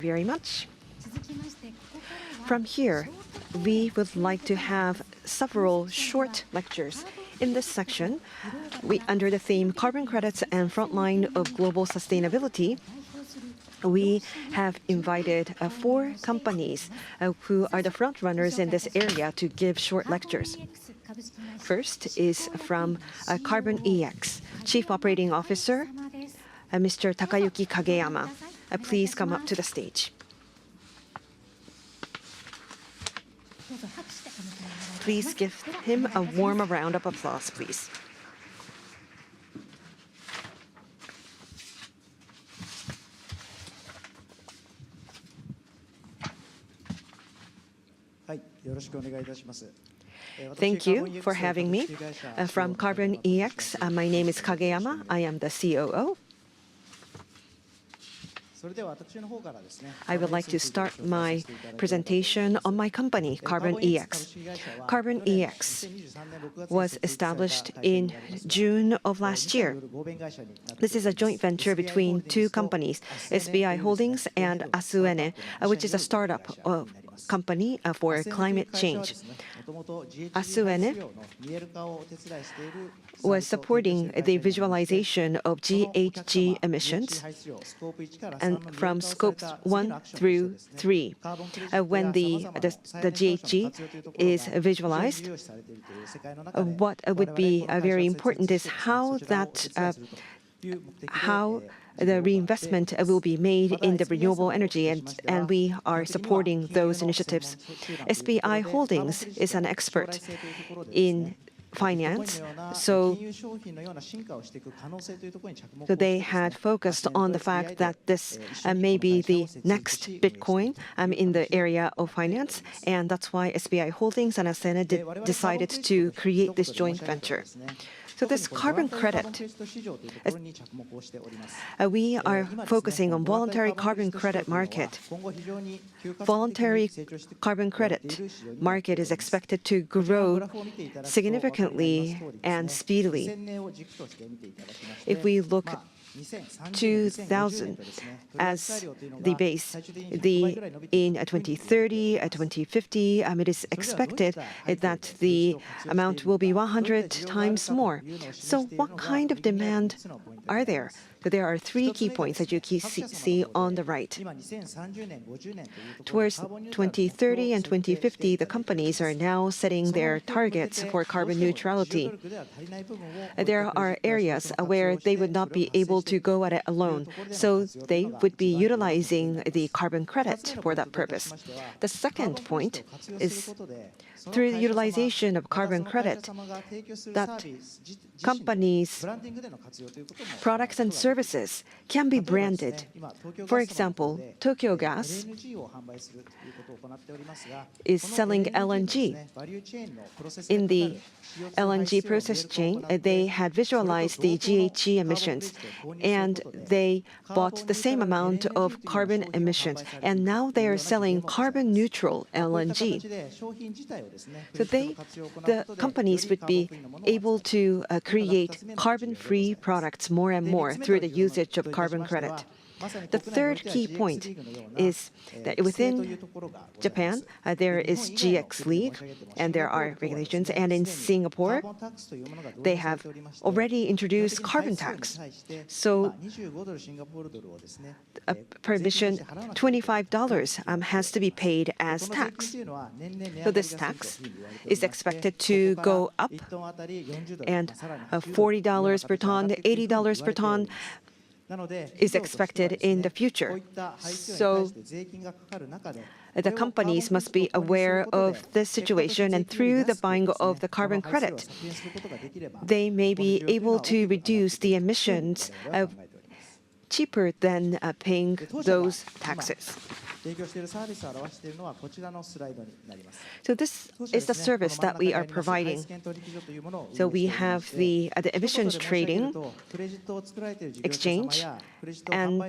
Very much. From here, we would like to have several short lectures. In this section, under the theme Carbon Credits and Frontline of Global Sustainability, we have invited 4 companies who are the front runners in this area to give short lectures. First is from Carbon EX, Chief Operating Officer, Mr. Takayuki Kageyama. Please come up to the stage. Please give him a warm round of applause, please. Thank you for having me. From Carbon EX, my name is Kageyama. I am the COO. I would like to start my presentation on my company, Carbon EX. Carbon EX was established in June of last year. This is a joint venture between 2 companies, SBI Holdings and Asuene, which is a startup company for climate change. Asuene was supporting the visualization of GHG emissions and from scopes 1 through 3. When the GHG is visualized, what would be very important is how the reinvestment will be made in the renewable energy, and we are supporting those initiatives. SBI Holdings is an expert in finance, so they had focused on the fact that this may be the next Bitcoin in the area of finance, and that's why SBI Holdings and Asena decided to create this joint venture. So this carbon credit, we are focusing on voluntary carbon credit market. Voluntary carbon credit market is expected to grow significantly and speedily. If we look 2000 as the base, in 2030, 2050, it is expected that the amount will be 100 times more. So what kind of demand are there? So there are 3 key points that you see on the right. Towards 2030 and 2050, the companies are now setting their targets for carbon neutrality. There are areas where they would not be able to go at it alone, so they would be utilizing the carbon credit for that purpose. The second point is through the utilization of carbon credit, that companies' products and services can be branded. For example, Tokyo Gas is selling LNG. In the LNG process chain, they had visualized the GHG emissions, and they bought the same amount of carbon emissions, and now they are selling carbon neutral LNG. So the companies would be able to create carbon-free products more and more through the usage of carbon credit. The third key point is that within Japan, there is GX League, and there are regulations. And in Singapore, they have already introduced carbon tax. So per emission, $25 has to be paid as tax. So this tax is expected to go up, and $40 per ton, $80 per ton is expected in the future. So the companies must be aware of this situation, and through the buying of the carbon credit, they may be able to reduce the emissions cheaper than paying those taxes. So this is the service that we are providing. So we have the emissions trading exchange, and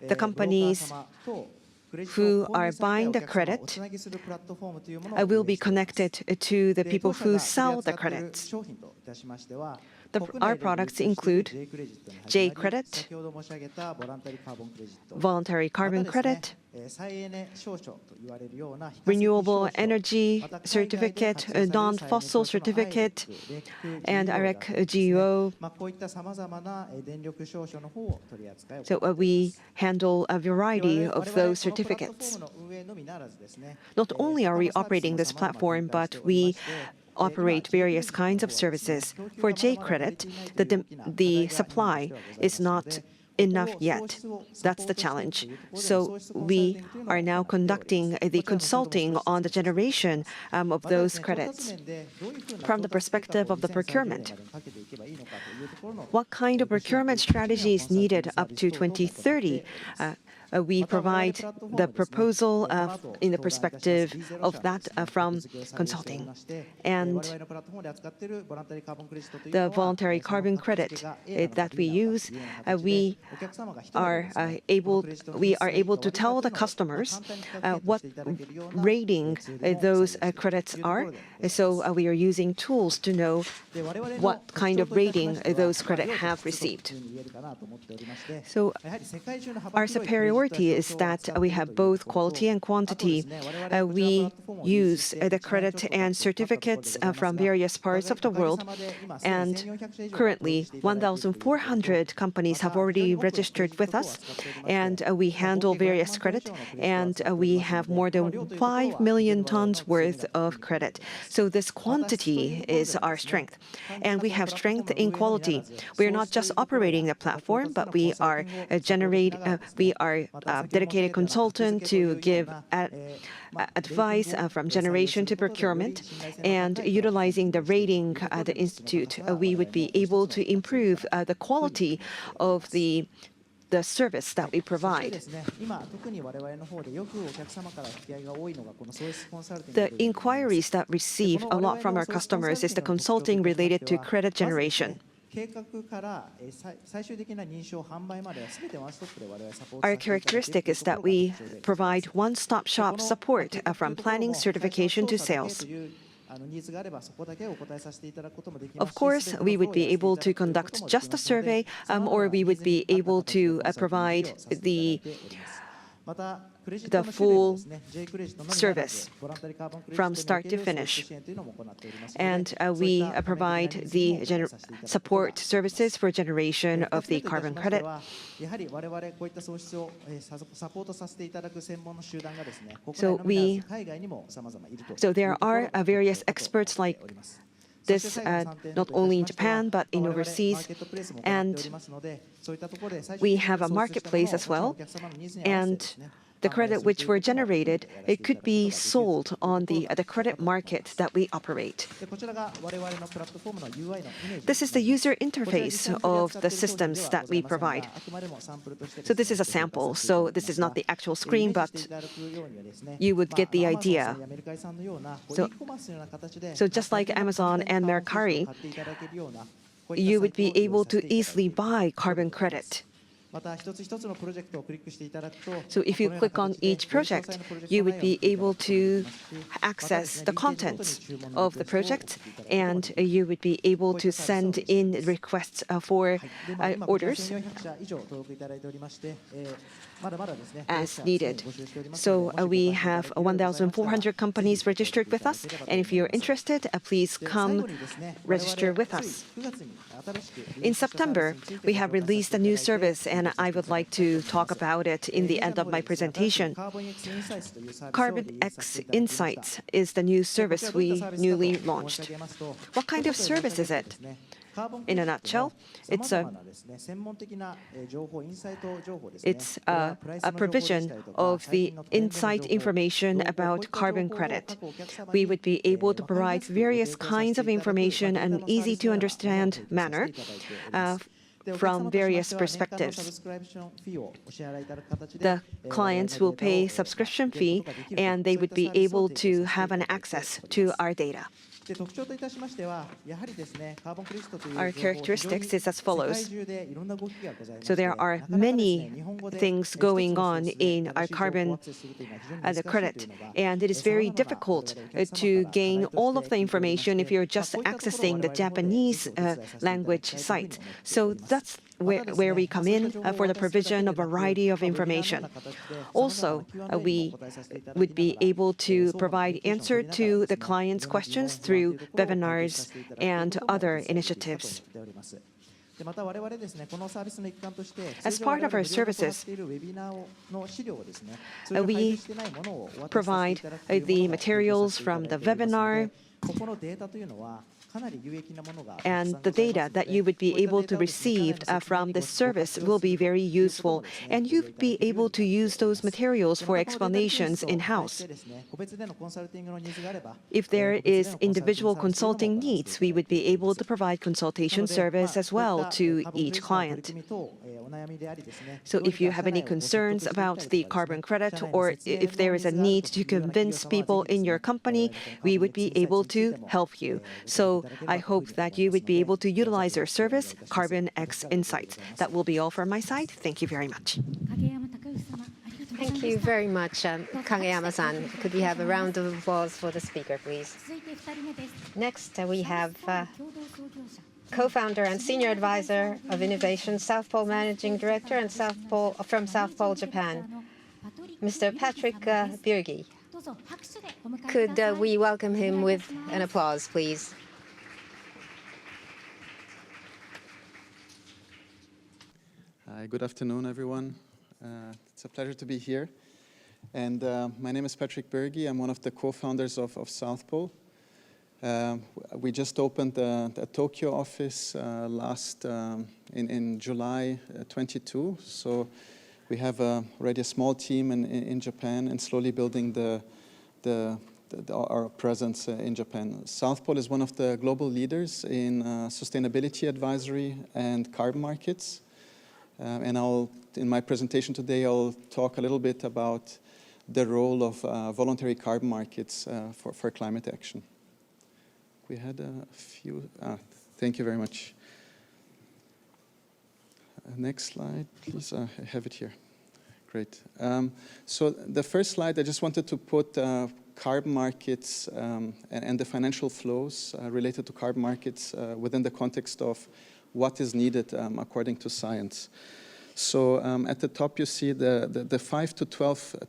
the companies who are buying the credit will be connected to the people who sell the credits. Our products include J credit, voluntary carbon credit, renewable energy certificate, non-fossil certificate, and IREC GUO. So we handle a variety of those certificates. Not only are we operating this platform, but we operate various kinds of services. For J credit, the supply is not enough yet. That's the challenge. So we are now conducting the consulting on the generation of those credits. From the perspective of the procurement, what kind of procurement strategy is needed up to 2030? We provide the proposal in the perspective of that from consulting. And the voluntary carbon credit that we use, we are able to tell the customers what rating those credits are. So we are using tools to know what kind of rating those credits have received. So our superiority is that we have both quality and quantity. We use the credit and certificates from various parts of the world, and currently 1,400 companies have already registered with us, and we handle various credit, and we have more than 5 million tons worth of credit. So this quantity is our strength, and we have strength in quality. We are not just operating a platform, but we are dedicated consultant to give advice from generation to procurement, and utilizing the rating the institute, we would be able to improve the quality of the service that we provide. The inquiries that receive a lot from our customers is the consulting related to credit generation. Our characteristic is that we provide one-stop shop support from planning, certification to sales. Of course, we would be able to conduct just a survey, or we would be able to provide the full service from start to finish. And we provide the support services for generation of the carbon credit. So there are various experts like this, not only in Japan, but in overseas. And we have a marketplace as well. And the credit which were generated, it could be sold on the credit market that we operate. This is the user interface of the systems that we provide. So this is a sample. So this is not the actual screen, but you would get the idea. So just like Amazon and Mercari, you would be able to easily buy carbon credit. So if you click on each project, you would be able to access the contents of the project, and you would be able to send in requests for orders as needed. So we have 1,400 companies registered with us, and if you're interested, please come register with us. In September, we have released a new service, and I would like to talk about it in the end of my presentation. Carbon X Insights is the new service we newly launched. What kind of service is it? In a nutshell, it's a provision of the insight information about carbon credit. We would be able to provide various kinds of information in an easy-to-understand manner from various perspectives. The clients will pay subscription fee, and they would be able to have an access to our data. Our characteristics is as follows. So there are many things going on in our carbon credit, and it is very difficult to gain all of the information if you're just accessing the Japanese language site. So that's where we come in for the provision of a variety of information. Also, we would be able to provide answer to the client's questions through webinars and other initiatives. As part of our services, we provide the materials from the webinar, and the data that you would be able to receive from this service will be very useful, and you'll be able to use those materials for explanations in-house. If there is individual consulting needs, we would be able to provide consultation service as well to each client. So if you have any concerns about the carbon credit, or if there is a need to convince people in your company, we would be able to help you. So I hope that you would be able to utilize our service, Carbon X Insights. That will be all from my side. Thank you very much. Thank you very much, Kageyama-san. Could we have a round of applause for the speaker, please? Next, we have co-founder and senior advisor of innovation, South Pole Managing Director, and from South Pole, Japan, Mr. Patrick Birgi. Could we welcome him with an applause, please? Hi, good afternoon, everyone. It's a pleasure to be here. And my name is Patrick Birgi. I'm one of the co-founders of South Pole. We just opened the Tokyo office in July 22. So we have already a small team in Japan and slowly building our presence in Japan. South Pole is one of the global leaders in sustainability advisory and carbon markets. And in my presentation today, I'll talk a little bit about the role of voluntary carbon markets for climate action. We had a few. Thank you very much. Next slide, please. I have it here. Great. So the first slide, I just wanted to put carbon markets and the financial flows related to carbon markets within the context of what is needed according to science. So at the top you see the $5 to $12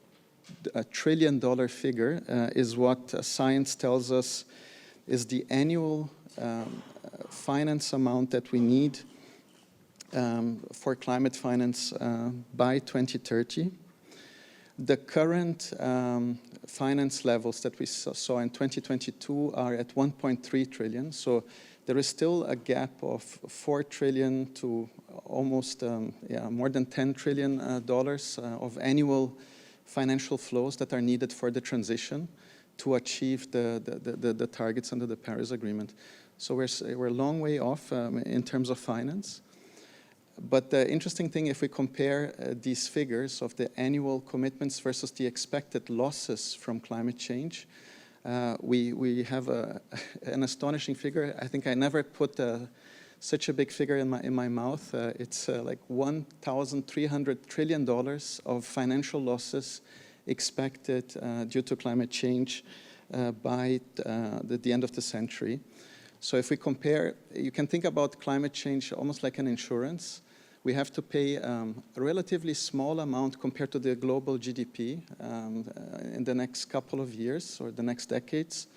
trillion figure is what science tells us is the annual finance amount that we need for climate finance by 2030. The current finance levels that we saw in 2022 are at 1.3 trillion. So there is still a gap of 4 trillion to almost more than $10 trillion of annual financial flows that are needed for the transition to achieve the targets under the Paris Agreement. So we're a long way off in terms of finance. But the interesting thing, if we compare these figures of the annual commitments versus the expected losses from climate change, we have an astonishing figure. I think I never put such a big figure in my mouth. It's like $1,300 trillion of financial losses expected due to climate change by the end of the century. So if we compare, you can think about climate change almost like an insurance. We have to pay a relatively small amount compared to the global GDP in the next couple of years or the next decades.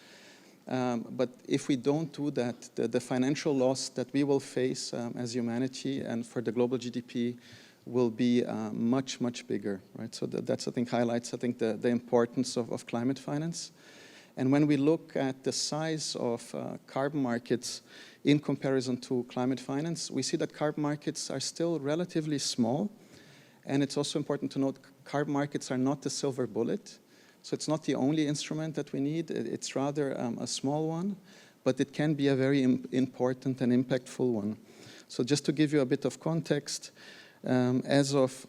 But if we don't do that, the financial loss that we will face as humanity and for the global GDP will be much, much bigger, right? So that's, I think, highlights, I think, the importance of climate finance. And when we look at the size of carbon markets in comparison to climate finance, we see that carbon markets are still relatively small. And it's also important to note carbon markets are not the silver bullet. So it's not the only instrument that we need. It's rather a small one, but it can be a very important and impactful one. So just to give you a bit of context, as of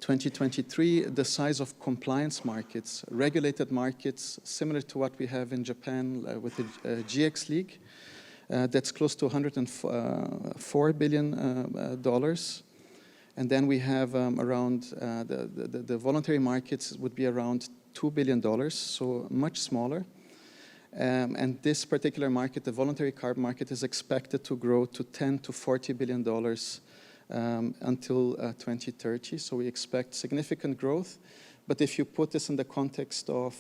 2023, the size of compliance markets, regulated markets, similar to what we have in Japan with the GX League, that's close to $104 billion. And then we have around, the voluntary markets would be around $2 billion, so much smaller. And this particular market, the voluntary carbon market, is expected to grow to $10 to $40 billion until 2030. So we expect significant growth. But if you put this in the context of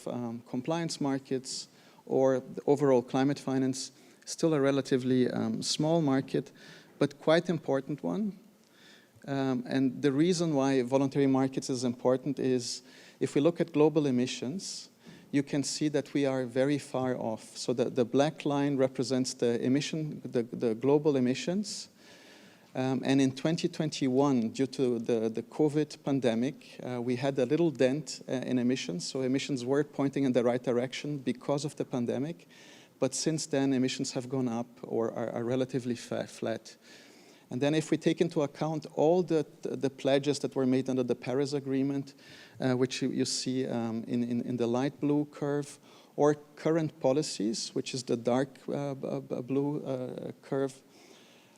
compliance markets or the overall climate finance, still a relatively small market, but quite important one. And the reason why voluntary markets is important is if we look at global emissions, you can see that we are very far off. So the black line represents the global emissions. And in 2021, due to the COVID pandemic, we had a little dent in emissions. So emissions were pointing in the right direction because of the pandemic. But since then, emissions have gone up or are relatively flat. And then if we take into account all the pledges that were made under the Paris Agreement, which you see in the light blue curve, or current policies, which is the dark blue curve,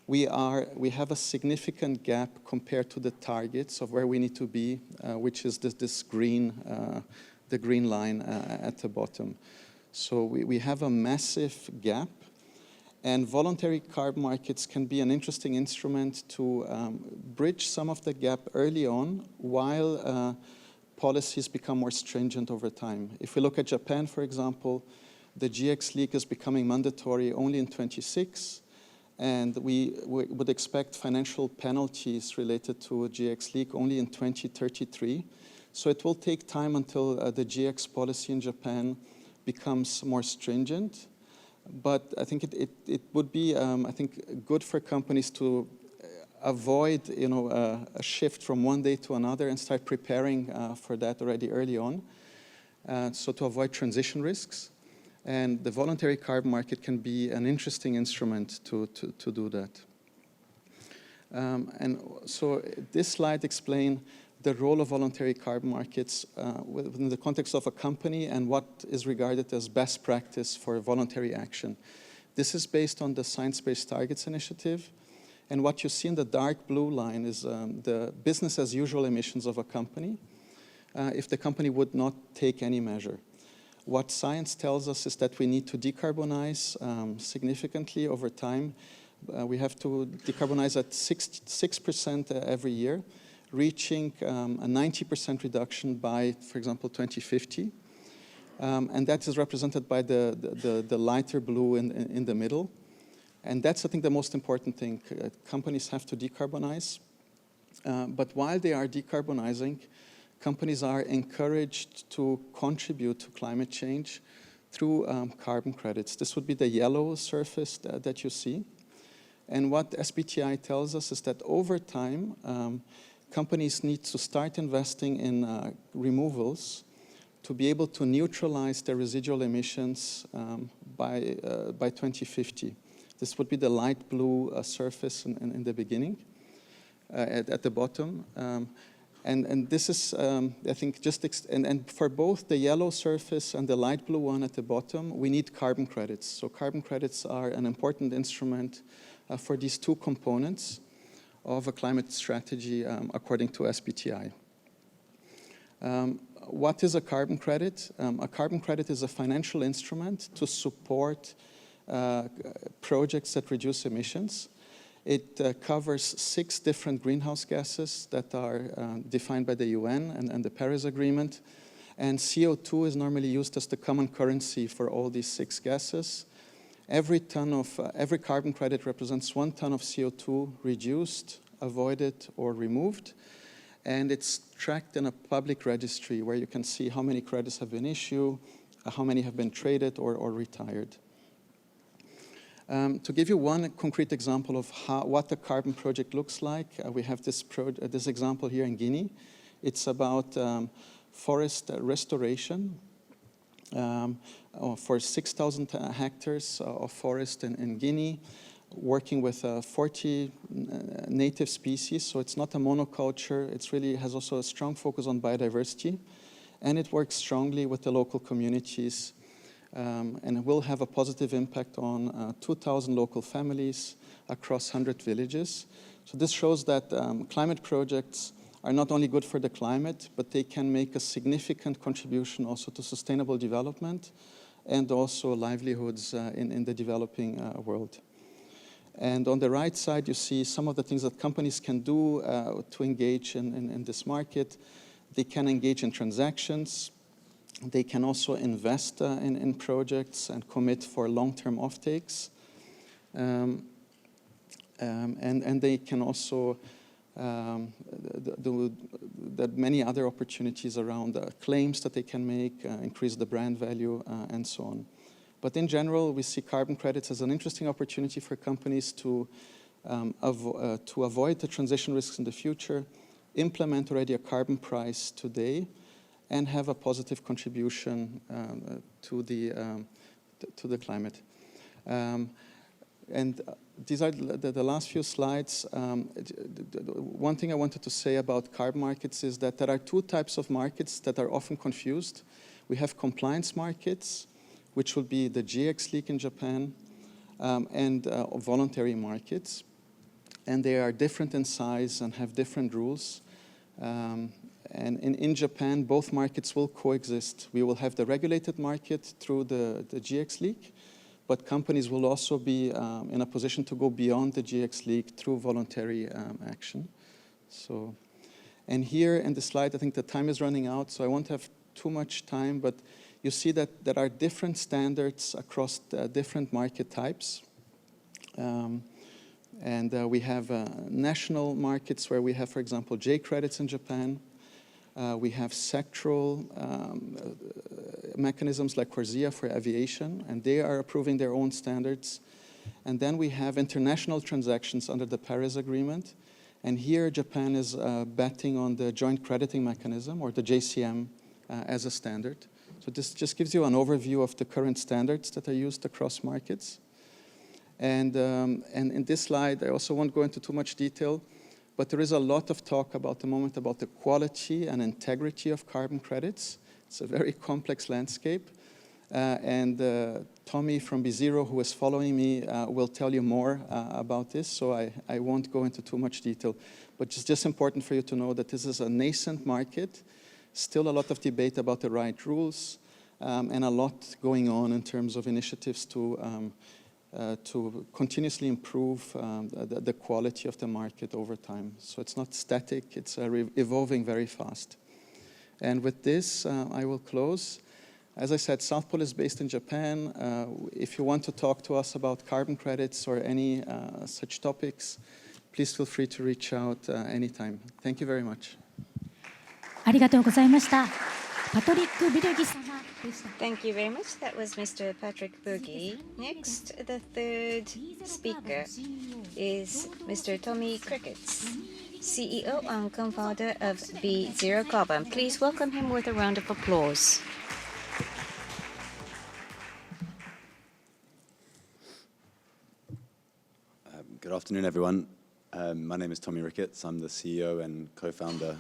we have a significant gap compared to the targets of where we need to be, which is this green, the green line at the bottom. So we have a massive gap. And voluntary carbon markets can be an interesting instrument to bridge some of the gap early on while policies become more stringent over time. If we look at Japan, for example, the GX League is becoming mandatory only in 26, and we would expect financial penalties related to a GX League only in 2033. So it will take time until the GX policy in Japan becomes more stringent. But I think it would be, I think, good for companies to avoid, a shift from one day to another and start preparing for that already early on. So to avoid transition risks. And the voluntary carbon market can be an interesting instrument to do that. And so this slide explains the role of voluntary carbon markets within the context of a company and what is regarded as best practice for voluntary action. This is based on the Science-Based Targets Initiative. And what you see in the dark blue line is the business as usual emissions of a company if the company would not take any measure. What science tells us is that we need to decarbonize significantly over time. We have to decarbonize at 6% every year, reaching a 90% reduction by, for example, 2050. And that is represented by the lighter blue in the middle. And that's, I think, the most important thing. Companies have to decarbonize. But while they are decarbonizing, companies are encouraged to contribute to climate change through carbon credits. This would be the yellow surface that you see. And what SBTi tells us is that over time, companies need to start investing in removals to be able to neutralize their residual emissions by 2050. This would be the light blue surface in the beginning, at the bottom. And this is, I think, and for both the yellow surface and the light blue one at the bottom, we need carbon credits. So carbon credits are an important instrument for these two components of a climate strategy according to SBTi. What is a carbon credit? A carbon credit is a financial instrument to support projects that reduce emissions. It covers 6 different greenhouse gases that are defined by the UN and the Paris Agreement. And CO2 is normally used as the common currency for all these 6 gases. Every carbon credit represents 1 ton of CO2 reduced, avoided, or removed. And it's tracked in a public registry where you can see how many credits have been issued, how many have been traded or retired. To give you one concrete example of what a carbon project looks like, we have this example here in Guinea. It's about forest restoration for 6,000 hectares of forest in Guinea, working with 40 native species, so it's not a monoculture. It really has also a strong focus on biodiversity, and it works strongly with the local communities, and it will have a positive impact on 2,000 local families across 100 villages. So this shows that climate projects are not only good for the climate, but they can make a significant contribution also to sustainable development and also livelihoods in the developing world. And on the right side, you see some of the things that companies can do to engage in this market. They can engage in transactions. They can also invest in projects and commit for long-term offtakes. And they can also there are many other opportunities around claims that they can make, increase the brand value, and so on. But in general, we see carbon credits as an interesting opportunity for companies to avoid the transition risks in the future, implement already a carbon price today, and have a positive contribution to the climate. And these are the last few slides. One thing I wanted to say about carbon markets is that there are two types of markets that are often confused. We have compliance markets, which will be the GX leak in Japan, and voluntary markets. And they are different in size and have different rules. And in Japan, both markets will coexist. We will have the regulated market through the GX leak, but companies will also be in a position to go beyond the GX leak through voluntary action. So, and here in the slide, I think the time is running out, so I won't have too much time, but you see that there are different standards across the different market types. And we have national markets where we have, for example, J credits in Japan. We have sectoral mechanisms like CORSIA for aviation, and they are approving their own standards. And then we have international transactions under the Paris Agreement. And here Japan is betting on the joint crediting mechanism, or the JCM, as a standard. So this just gives you an overview of the current standards that are used across markets. And in this slide, I also won't go into too much detail, but there is a lot of talk about the moment about the quality and integrity of carbon credits. It's a very complex landscape. And Tommy from B0, who is following me, will tell you more about this, so I won't go into too much detail. But it's just important for you to know that this is a nascent market, still a lot of debate about the right rules, and a lot going on in terms of initiatives to continuously improve the quality of the market over time. So it's not static, it's evolving very fast. And with this, I will close. As I said, South Pole is based in Japan. If you want to talk to us about carbon credits or any such topics, please feel free to reach out anytime. Thank you very much. ありがとうございました。パトリック・ビルギ様でした。 Thank you very much. That was Mr. Patrick Berge. Next, the third speaker is Mr. Tommy Crickets, CEO and co-founder of B0 Carbon. Please welcome him with a round of applause. Good afternoon, everyone. My name is Tommy Ricketts. I'm the CEO and co-founder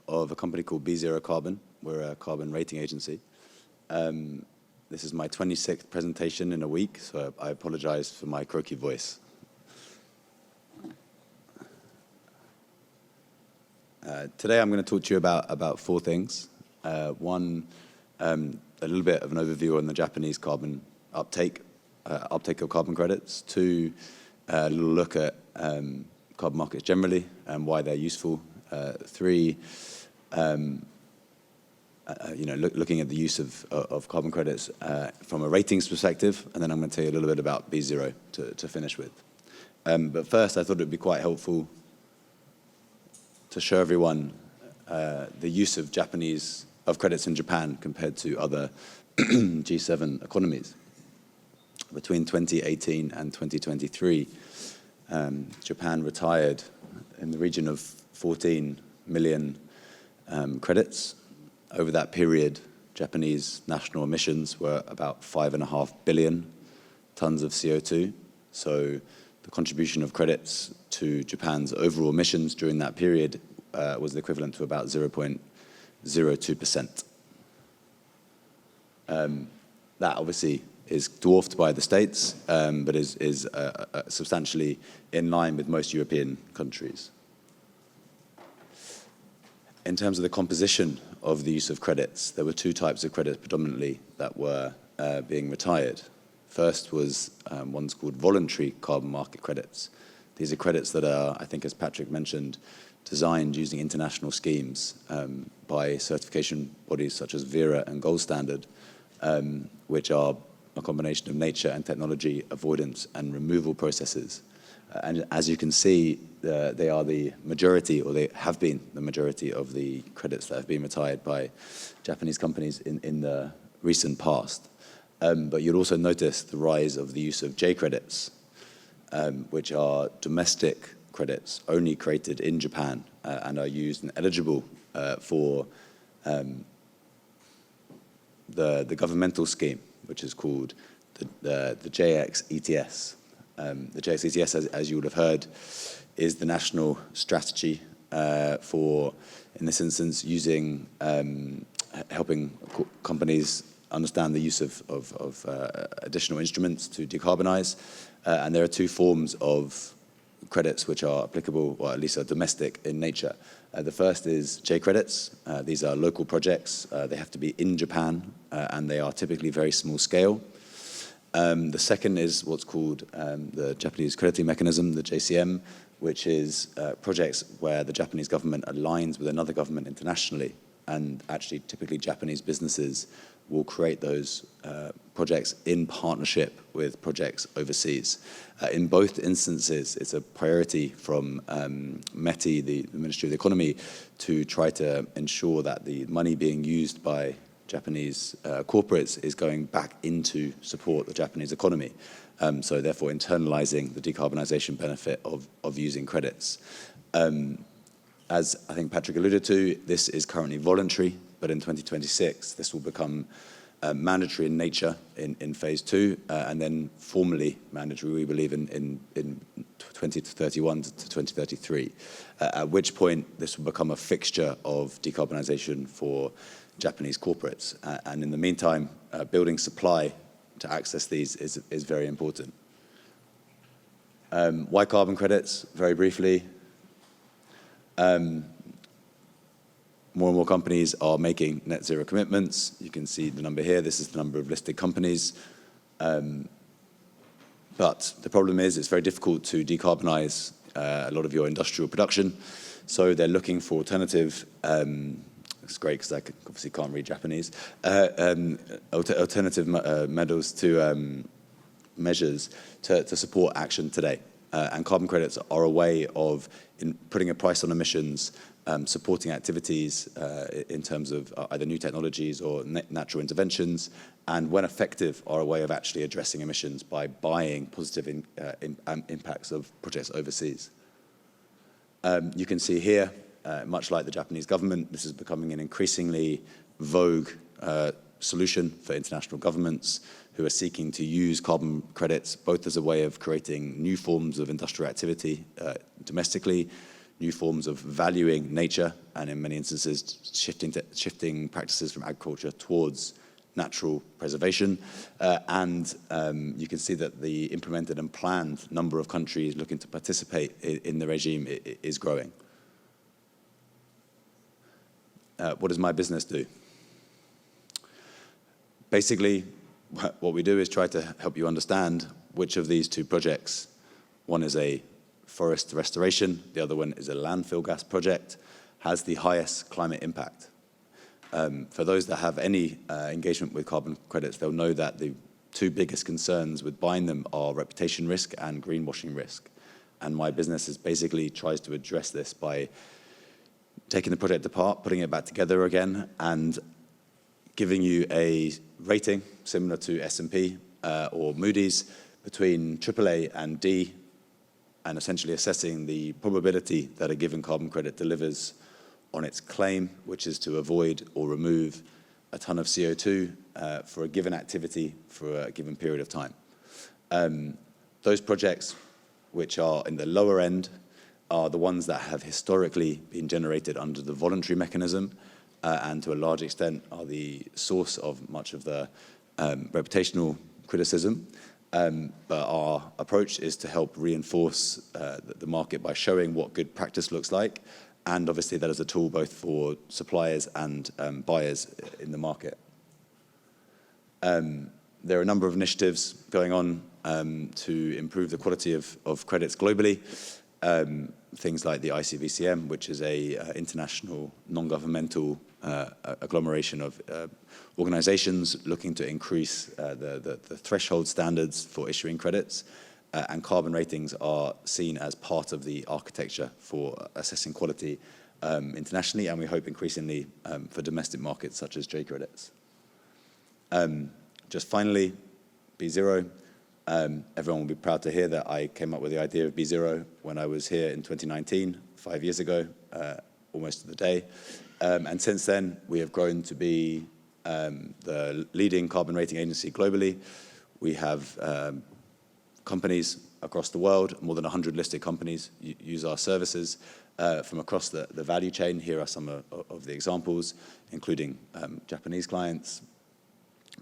of a company called B0 Carbon. We're a carbon rating agency. This is my 26th presentation in a week, so I apologize for my croaky voice. Today I'm going to talk to you about four things. One, a little bit of an overview on the Japanese carbon uptake of carbon credits. Two, a little look at carbon markets generally and why they're useful. Three, looking at the use of carbon credits from a ratings perspective, and then I'm going to tell you a little bit about B0 to finish with. But first, I thought it would be quite helpful to show everyone the use of credits in Japan compared to other G7 economies. Between 2018 and 2023, Japan retired in the region of 14 million credits. Over that period, Japanese national emissions were about 5.5 billion tons of CO2. So the contribution of credits to Japan's overall emissions during that period was the equivalent to about 0.02%. That obviously is dwarfed by the States, but is substantially in line with most European countries. In terms of the composition of the use of credits, there were two types of credits predominantly that were being retired. First was one's called voluntary carbon market credits. These are credits that are, I think as Patrick mentioned, designed using international schemes by certification bodies such as VERA and Gold Standard, which are a combination of nature and technology avoidance and removal processes. And as you can see, they are the majority, or they have been the majority of the credits that have been retired by Japanese companies in the recent past. But you'll also notice the rise of the use of J credits, which are domestic credits only created in Japan and are used and eligible for the governmental scheme, which is called the JX ETS. The JX ETS, as you would have heard, is the national strategy for, in this instance, using helping companies understand the use of additional instruments to decarbonize. And there are two forms of credits which are applicable, or at least are domestic in nature. The first is J credits. These are local projects. They have to be in Japan, and they are typically very small scale. The second is what's called the Japanese crediting mechanism, the JCM, which is projects where the Japanese government aligns with another government internationally, and actually typically Japanese businesses will create those projects in partnership with projects overseas. In both instances, it's a priority from METI, the Ministry of the Economy, to try to ensure that the money being used by Japanese corporates is going back into support the Japanese economy. So therefore internalizing the decarbonization benefit of using credits. As I think Patrick alluded to, this is currently voluntary, but in 2026, this will become mandatory in nature in phase 2, and then formally mandatory, we believe, in 2031 to 2033, at which point this will become a fixture of decarbonization for Japanese corporates. And in the meantime, building supply to access these is very important. Why carbon credits? Very briefly. More and more companies are making net zero commitments. You can see the number here. This is the number of listed companies. But the problem is it's very difficult to decarbonize a lot of your industrial production. So they're looking for alternative, it's great because I obviously can't read Japanese, alternative measures to support action today. And carbon credits are a way of putting a price on emissions, supporting activities in terms of either new technologies or natural interventions, and when effective, are a way of actually addressing emissions by buying positive impacts of projects overseas. You can see here, much like the Japanese government, this is becoming an increasingly vogue solution for international governments who are seeking to use carbon credits both as a way of creating new forms of industrial activity domestically, new forms of valuing nature, and in many instances shifting practices from agriculture towards natural preservation. And you can see that the implemented and planned number of countries looking to participate in the regime is growing. What does my business do? Basically, what we do is try to help you understand which of these two projects, one is a forest restoration, the other one is a landfill gas project, has the highest climate impact. For those that have any engagement with carbon credits, they'll know that the two biggest concerns with buying them are reputation risk and greenwashing risk. And my business is basically tries to address this by taking the project apart, putting it back together again, and giving you a rating similar to S&P or Moody's between AAA and D, and essentially assessing the probability that a given carbon credit delivers on its claim, which is to avoid or remove a ton of CO2 for a given activity for a given period of time. Those projects which are in the lower end, are the ones that have historically been generated under the voluntary mechanism, and to a large extent are the source of much of the reputational criticism. But our approach is to help reinforce the market by showing what good practice looks like, and obviously that is a tool both for suppliers and buyers in the market. There are a number of initiatives going on to improve the quality of credits globally. Things like the ICVCM, which is a international non-governmental agglomeration of organizations looking to increase the threshold standards for issuing credits, and carbon ratings are seen as part of the architecture for assessing quality internationally, and we hope increasingly for domestic markets such as J credits. Just finally, B0. Everyone will be proud to hear that I came up with the idea of B0 when I was here in 2019, 5 years ago, almost to the day. And since then, we have grown to be the leading carbon rating agency globally. We have companies across the world, more than 100 listed companies use our services from across the value chain. Here are some of the examples, including Japanese clients,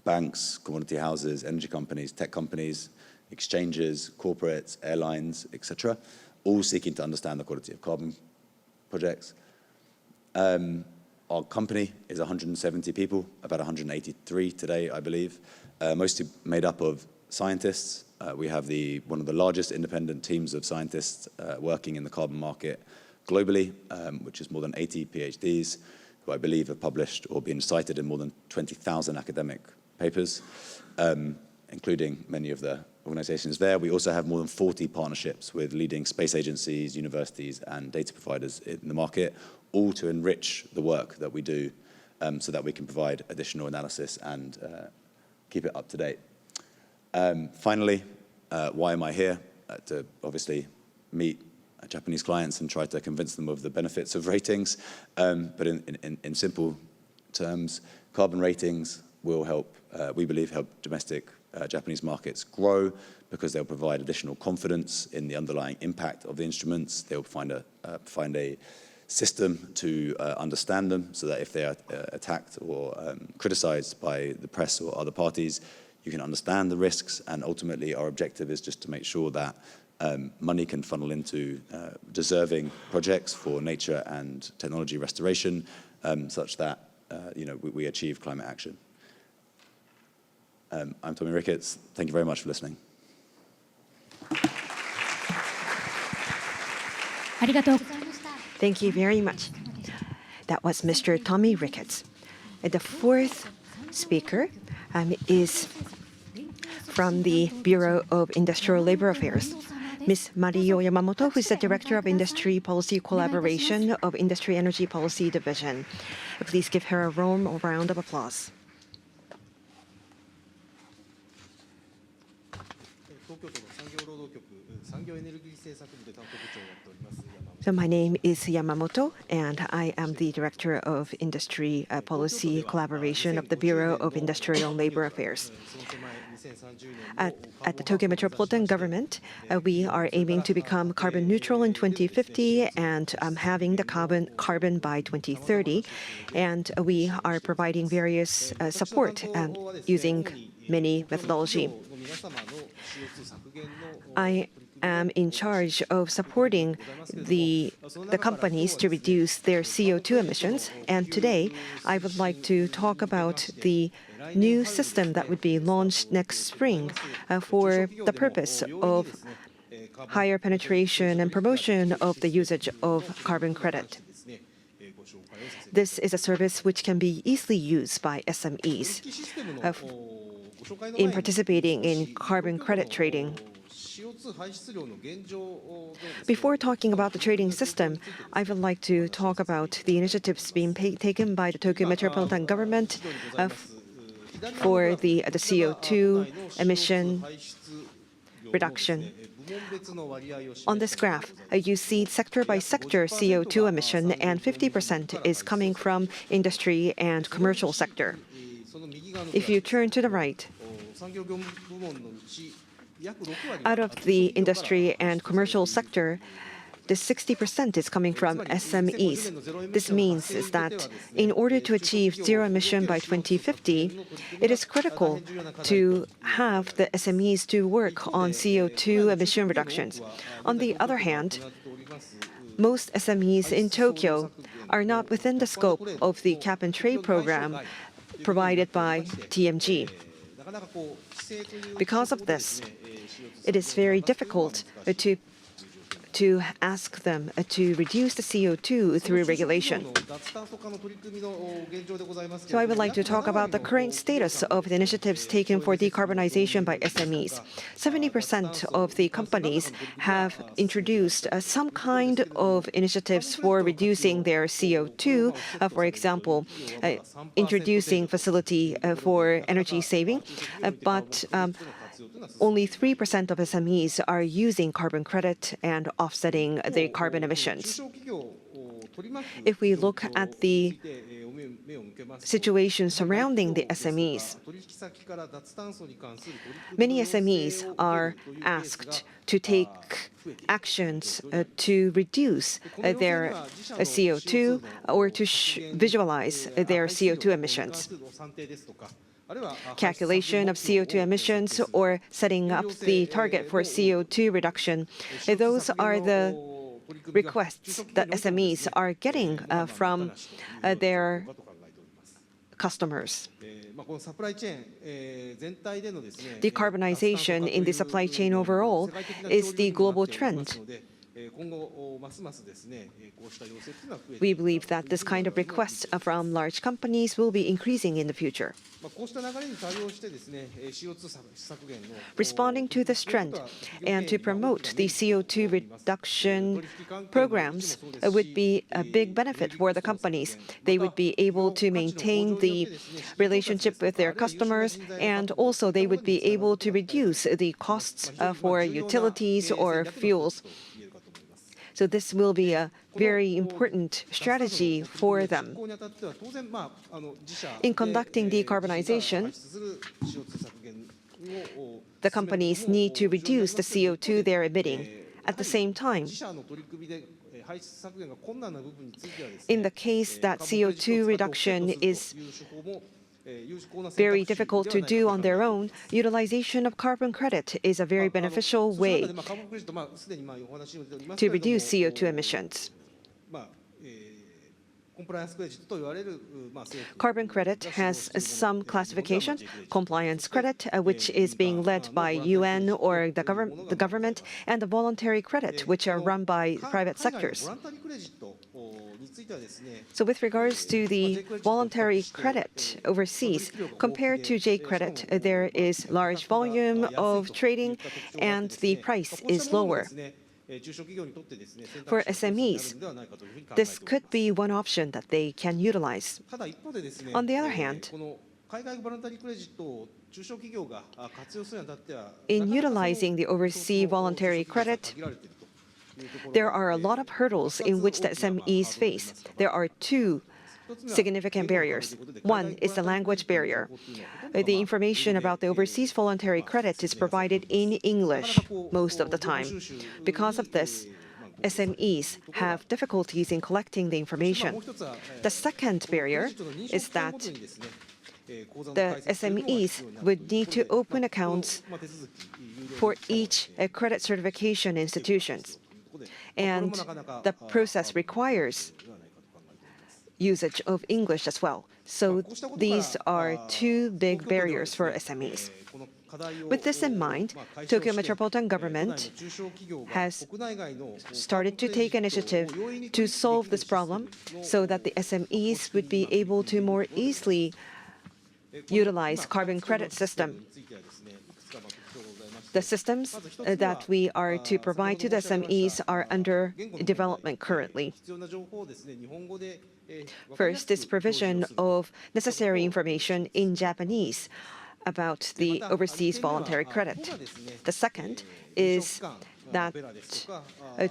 banks, commodity houses, energy companies, tech companies, exchanges, corporates, airlines, etc., all seeking to understand the quality of carbon projects. Our company is 170 people, about 183 today, I believe, mostly made up of scientists. We have one of the largest independent teams of scientists working in the carbon market globally, which is more than 80 PhDs, who I believe have published or been cited in more than 20,000 academic papers, including many of the organizations there. We also have more than 40 partnerships with leading space agencies, universities, and data providers in the market, all to enrich the work that we do so that we can provide additional analysis and keep it up to date. Finally, why am I here? To obviously meet Japanese clients and try to convince them of the benefits of ratings. But in simple terms, carbon ratings will help, we believe, help domestic Japanese markets grow because they'll provide additional confidence in the underlying impact of the instruments. They'll find a system to understand them so that if they are attacked or criticized by the press or other parties, you can understand the risks. And ultimately, our objective is just to make sure that money can funnel into deserving projects for nature and technology restoration, such that we achieve climate action. I'm Tommy Ricketts. Thank you very much for listening. Thank you very much. That was Mr. Tommy Ricketts. The fourth speaker is from the Bureau of Industrial Labor Affairs, Ms. Mario Yamamoto, who is the Director of Industry Policy Collaboration of Industry Energy Policy Division. Please give her a warm round of applause. So my name is Yamamoto, and I am the Director of Industry Policy Collaboration of the Bureau of Industrial Labor Affairs. At the Tokyo Metropolitan Government, we are aiming to become carbon neutral in 2050 and having the carbon by 2030. And we are providing various support using many methodology. I am in charge of supporting the companies to reduce their CO2 emissions. And today, I would like to talk about the new system that would be launched next spring for the purpose of higher penetration and promotion of the usage of carbon credit. This is a service which can be easily used by SMEs in participating in carbon credit trading. Before talking about the trading system, I would like to talk about the initiatives being taken by the Tokyo Metropolitan Government for the CO2 emission reduction. On this graph, you see sector by sector CO2 emission, and 50% is coming from industry and commercial sector. If you turn to the right, Out of the industry and commercial sector, the 60% is coming from SMEs. This means is that in order to achieve zero emission by 2050, it is critical to have the SMEs to work on CO2 emission reductions. On the other hand, most SMEs in Tokyo are not within the scope of the cap and trade program provided by TMG. Because of this, it is very difficult to ask them to reduce the CO2 through regulation. So I would like to talk about the current status of the initiatives taken for decarbonization by SMEs. 70% of the companies have introduced some kind of initiatives for reducing their CO2, for example, introducing facility for energy saving, but only 3% of SMEs are using carbon credit and offsetting the carbon emissions. If we look at the situation surrounding the SMEs, many SMEs are asked to take actions to reduce their CO2 or to visualize their CO2 emissions. Calculation of CO2 emissions or setting up the target for CO2 reduction. Those are the requests that SMEs are getting from their customers. Decarbonization in the supply chain overall is the global trend. We believe that this kind of request from large companies will be increasing in the future. Responding to this trend and to promote the CO2 reduction programs would be a big benefit for the companies. They would be able to maintain the relationship with their customers, and also they would be able to reduce the costs for utilities or fuels. So this will be a very important strategy for them. In conducting decarbonization, the companies need to reduce the CO2 they're emitting. At the same time, in the case that CO2 reduction is very difficult to do on their own, utilization of carbon credit is a very beneficial way to reduce CO2 emissions. Carbon credit has some classification: compliance credit, which is being led by UN or the government, and the voluntary credit, which are run by private sectors. So with regards to the voluntary credit overseas, compared to J credit, there is large volume of trading and the price is lower. For SMEs, this could be one option that they can utilize. On the other hand, in utilizing the overseas voluntary credit, there are a lot of hurdles in which the SMEs face. There are two significant barriers. One is the language barrier. The information about the overseas voluntary credit is provided in English most of the time. Because of this, SMEs have difficulties in collecting the information. The second barrier is that the SMEs would need to open accounts for each credit certification institutions. And the process requires usage of English as well. So these are two big barriers for SMEs. With this in mind, Tokyo Metropolitan Government has started to take initiative to solve this problem so that the SMEs would be able to more easily utilize carbon credit system. The systems that we are to provide to the SMEs are under development currently. First is provision of necessary information in Japanese about the overseas voluntary credit. The second is that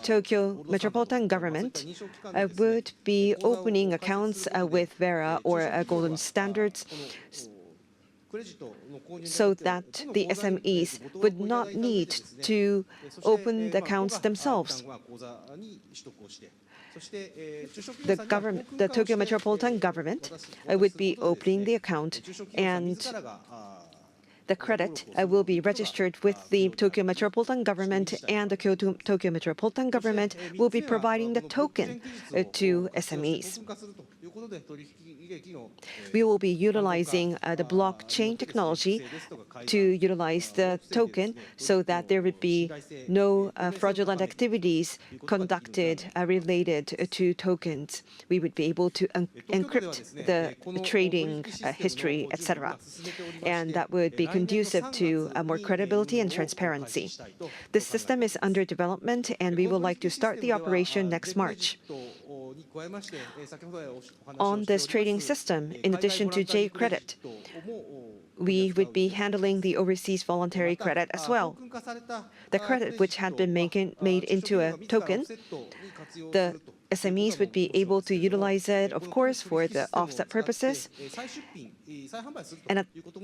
Tokyo Metropolitan Government would be opening accounts with Vera or Golden Standards so that the SMEs would not need to open the accounts themselves. The Tokyo Metropolitan Government would be opening the account, and the credit will be registered with the Tokyo Metropolitan Government, and the Tokyo Metropolitan Government will be providing the token to SMEs. We will be utilizing the blockchain technology to utilize the token so that there would be no fraudulent activities conducted related to tokens. We would be able to encrypt the trading history, etc. And that would be conducive to more credibility and transparency. This system is under development, and we would like to start the operation next March. On this trading system, in addition to J-Credit, we would be handling the overseas voluntary credit as well. The credit which had been made into a token, the SMEs would be able to utilize it, of course, for the offset purposes.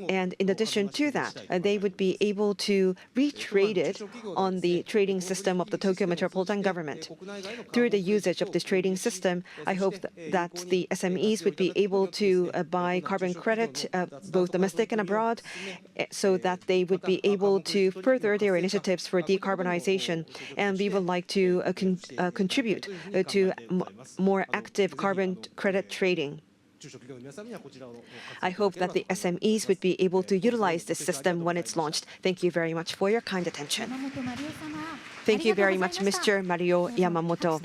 And in addition to that, they would be able to retrade it on the trading system of the Tokyo Metropolitan Government. Through the usage of this trading system, I hope that the SMEs would be able to buy carbon credit, both domestic and abroad, so that they would be able to further their initiatives for decarbonization. And we would like to contribute to more active carbon credit trading. I hope that the SMEs would be able to utilize this system when it's launched. Thank you very much for your kind attention. Thank you very much, Mr. Mario Yamamoto.